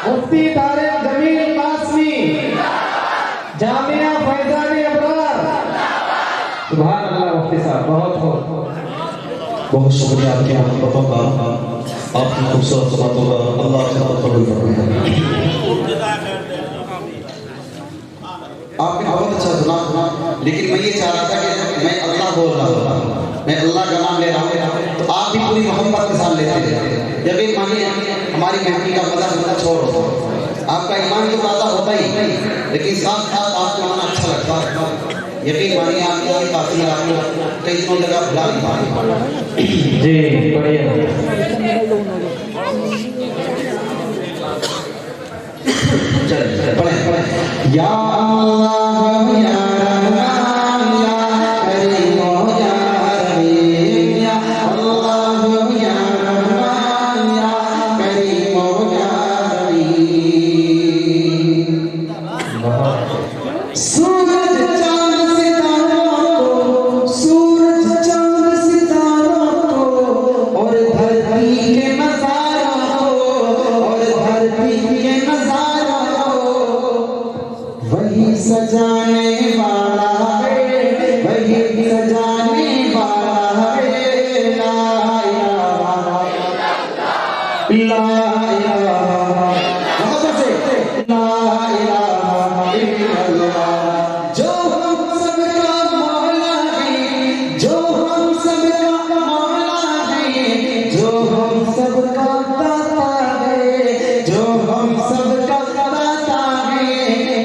مفتی طارق جمیل قاسمی جامعہ فیضان ابرار سبحان اللہ مفتی صاحب بہت شکریہ آپ کی محبتوں کا آپ کی خوبصورت باتوں کا اللہ کی رحمت قبول فرمائے آپ نے بہت اچھا سنا لیکن میں یہ چاہ رہا تھا کہ میں اللہ بول رہا ہوں میں اللہ کا نام لے رہا ہوں تو آپ بھی پوری محبت کے ساتھ لیتے ہیں یقین مانیے ہماری محفل کا مزہ چھوڑ ہوتا ہے آپ کا ایمان تو تازہ ہوتا ہی لیکن ساتھ ساتھ آپ کو آنا اچھا لگتا ہے یقین مانیے آپ کی کافی آپ کو کئی دنوں تک آپ بھلا نہیں پائے جی بڑھیا چلیں پڑھیں یا اللہ یا رحمان یا کریم یا رحیم یا اللہ یا رحمان یا کریم یا رحیم سورج چاند ستاروں کو سورج چاند ستاروں کو اور دھرتی کے نظاروں کو اور دھرتی کے نظاروں وہی سجانے والا ہے وہی سجانے والا ہے لا الہ الا محبت سے لا الہ الا اللہ جو ہم سب کا مولا ہے جو ہم سب کا مولا ہے جو ہم سب کا داتا ہے جو ہم سب کا داتا ہے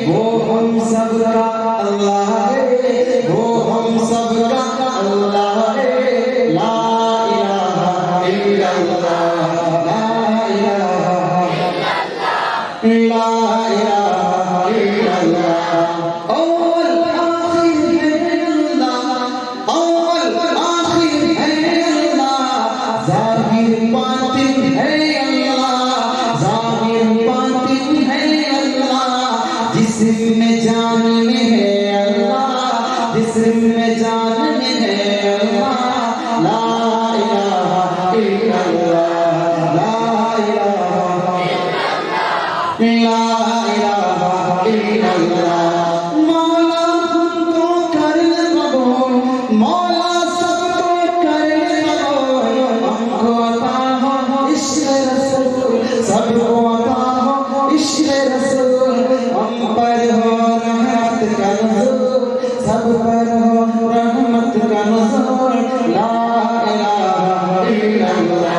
وہ ہم سب کا اللہ ہے وہ ہم سب کا اللہ ہے لا الہ الا اللہ لا الہ الا اللہ اول آخر ہے اللہ اول آخر ہے اللہ ظاہر باطن ہے اللہ ظاہر باطن ہے اللہ جسم میں جان میں ہے اللہ جسم میں جان میں ہے اللہ لا الہ الا اللہ لا الہ الا اللہ مولا ہم کو کر قبول مولا سب کو کر قبول ہم کو عطا ہو عشق رسول سب کو عطا ہو عشق رسول ہم پر ہو رحمت کا نزول سب پر ہو رحمت کا نزول لا الہ الا اللہ